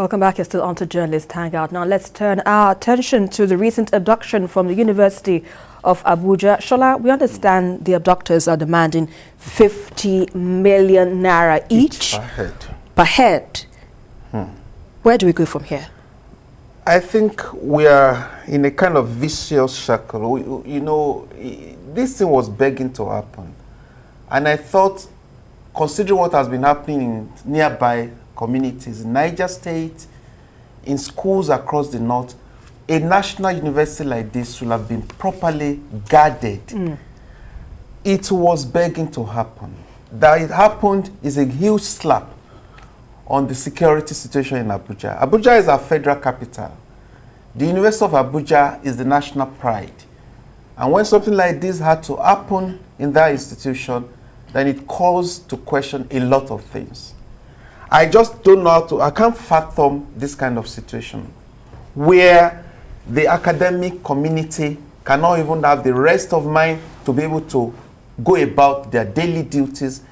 Welcome back. You're still on to Journalist Hangout. Now let's turn our attention to the recent abduction from the University of Abuja. Shola, we understand the abductors are demanding 50 million naira each per head. Where do we go from here? I think we are in a kind of vicious circle. You know, this thing was begging to happen. And I thought, considering what has been happening in nearby communities, in Niger State, in schools across the north, a national university like this should have been properly guarded. It was begging to happen. That it happened is a huge slap on the security situation in Abuja. Abuja is our federal capital. The University of Abuja is the national pride. And when something like this had to happen in that institution, then it calls to question a lot of things. I just don't know how to, I can't fathom this kind of situation where the academic community cannot even have the rest of mind to be able to go about their daily duties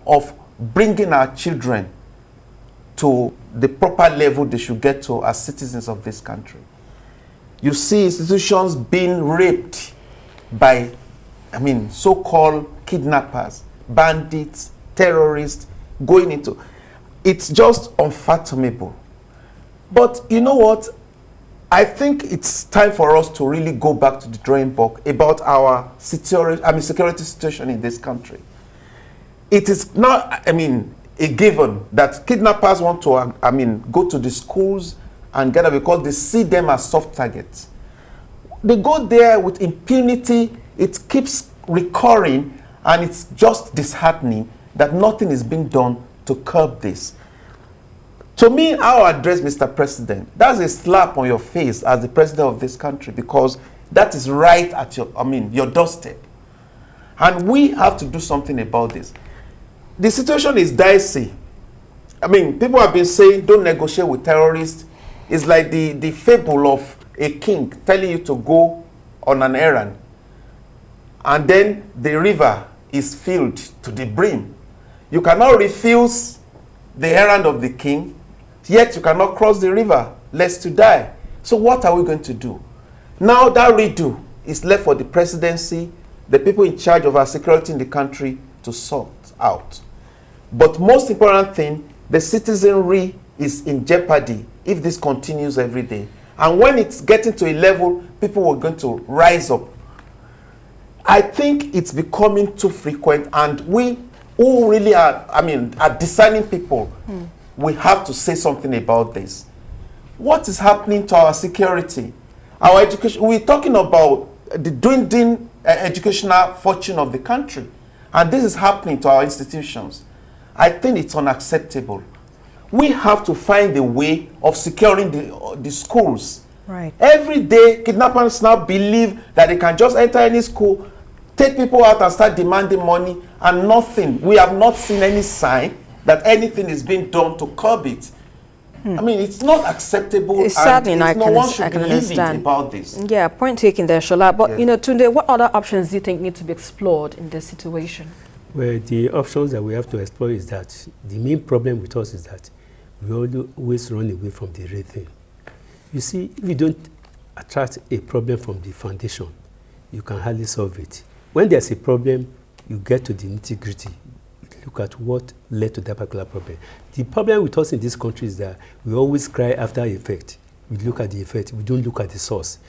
of bringing our children to the proper level they should get to as citizens of this country. You see institutions being raped by, so-called kidnappers, bandits, terrorists, going into, it's just unfathomable. But you know what? I think it's time for us to really go back to the drawing board about our security situation in this country. It is not, a given that kidnappers want to, go to the schools and gather because they see them as soft targets. They go there with impunity. It keeps recurring, and it's just disheartening that nothing is being done to curb this. To me, I'll address Mr. President. That's a slap on your face as the president of this country, because that is right at your doorstep. And we have to do something about this. The situation is dicey. People have been saying don't negotiate with terrorists. It's like the fable of a king telling you to go on an errand, and then the river is filled to the brim. You cannot refuse the errand of the king, yet you cannot cross the river, lest to die. So what are we going to do? Now that redo is left for the presidency, the people in charge of our security in the country to sort out. But most important thing, the citizenry is in jeopardy if this continues every day. And when it's getting to a level, people are going to rise up. I think it's becoming too frequent, and we who really are discerning people, we have to say something about this. What is happening to our security? Our education, we're talking about the dwindling educational fortune of the country. And this is happening to our institutions. I think it's unacceptable. We have to find a way of securing the schools. Right. Every day, kidnappers now believe that they can just enter any school, take people out and start demanding money, and nothing. We have not seen any sign that anything is being done to curb it. It's not acceptable. It's saddening. No one should be living about this. Yeah, point taken there, Shola. But, yes. Tunde, what other options do you think need to be explored in this situation? Well, the options that we have to explore is that the main problem with us is that we always run away from the real thing. You see, if you don't attract a problem from the foundation, you can hardly solve it. When there's a problem, you get to the nitty-gritty. Look at what led to that particular problem. The problem with us in this country is that we always cry after effect. We look at the effect, we don't look at the source.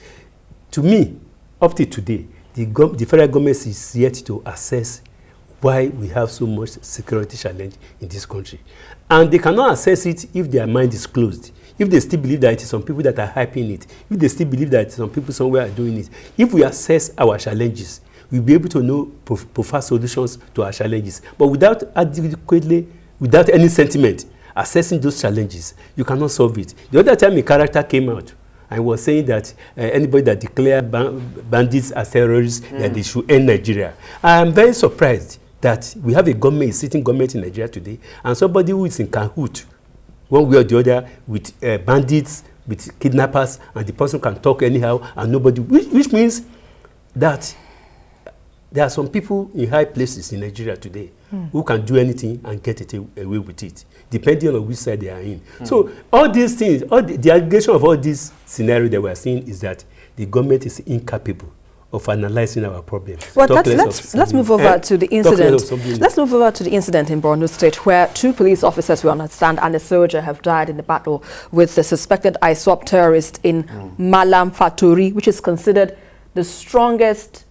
To me, up to today, the federal government is yet to assess why we have so much security challenge in this country. And they cannot assess it if their mind is closed. If they still believe that it is some people that are hyping it. If they still believe that some people somewhere are doing it. If we assess our challenges, we'll be able to know provide solutions to our challenges. But without any sentiment, assessing those challenges, you cannot solve it. The other time a character came out and was saying that anybody that declared bandits as terrorists, that they should end Nigeria. I am very surprised that we have a sitting government in Nigeria today, and somebody who is in cahoot, one way or the other, with bandits, with kidnappers, and the person can talk anyhow, and nobody, which means that There are some people in high places in Nigeria today who can do anything and get it away with it, depending on which side they are in. So all these things, the allegation of all these scenarios that we are seeing is that the government is incapable of analyzing our problems. Well, let's move over to the incident. Let's move over to the incident in Borno State, where 2 police officers, we understand, and a soldier have died in the battle with the suspected ISWAP terrorist in Malam Faturi, which is considered the strongest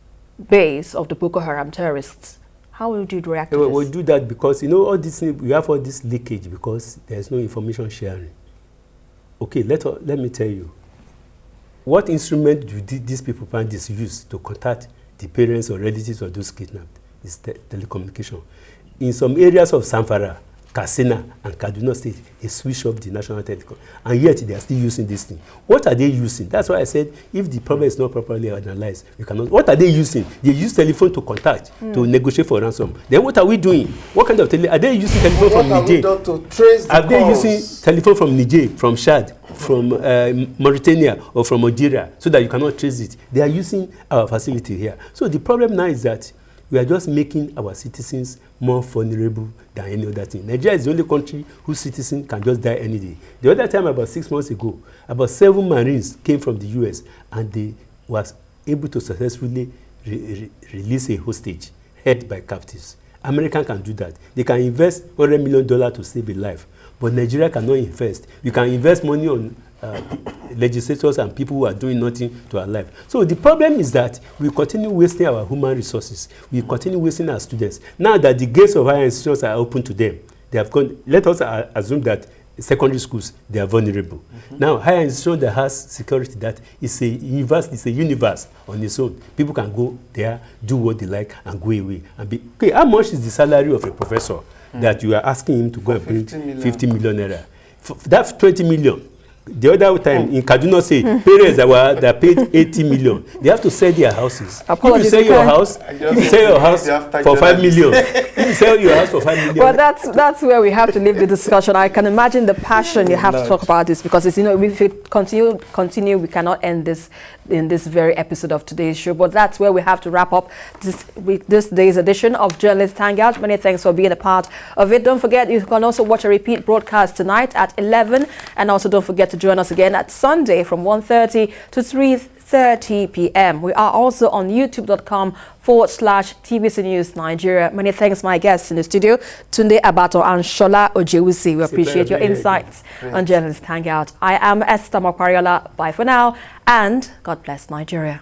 base of the Boko Haram terrorists. How would you react to this? We'll do that because, you know, all this, we have all this leakage because there's no information sharing. Okay, let me tell you. What instrument do these people plan to use to contact the parents or relatives of those kidnapped? Is telecommunication. In some areas of Zamfara, Katsina, and Kaduna State, they switch off the national telecom, and yet they are still using this thing. What are they using? That's why I said, if the problem is not properly analyzed, we cannot. What are they using? They use telephone to contact, to negotiate for ransom. Then what are we doing? What kind of are they using telephone from Niger? To trace the Are they using telephone from Niger, from Chad, from Mauritania, or from Algeria, so that you cannot trace it? They are using our facility here. So the problem now is that we are just making our citizens more vulnerable than any other thing. Nigeria is the only country whose citizens can just die any day. The other time, about 6 months ago, about 7 Marines came from the US and they was able to successfully release a hostage held by captives. America can do that. They can invest $100 million to save a life, but Nigeria cannot invest. You can invest money on legislators and people who are doing nothing to our life. So the problem is that we continue wasting our human resources. We continue wasting our students. Now that the gates of higher institutions are open to them, they have gone. Let us assume that secondary schools, they are vulnerable. Now, higher institution that has security, that is a university, it's a universe on its own. People can go there, do what they like, and go away. And be, okay, how much is the salary of a professor that you are asking him to go and bring 50 million naira? That's 20 million. The other time in Kaduna State, parents that paid 80 million, they have to sell their houses. Apologies, if you sell your house for 5 million, if you sell your house for 5 million. Well, that's where we have to leave the discussion. I can imagine the passion you have to talk about this, because it's, you know, if it continue, we cannot end this in this very episode of today's show. But that's where we have to wrap up this day's edition of Journalist Hangout. Many thanks for being a part of it. Don't forget, you can also watch a repeat broadcast tonight at 11, and also don't forget to join us again at Sunday from 1:30 to 3:30 p.m. We are also on youtube.com/TVC News Nigeria. Many thanks, my guests in the studio, Tunde Abato and Shola Ojewusi. We appreciate your insights on Journalist Hangout. I am Esther Makwariola. Bye for now, and God bless Nigeria.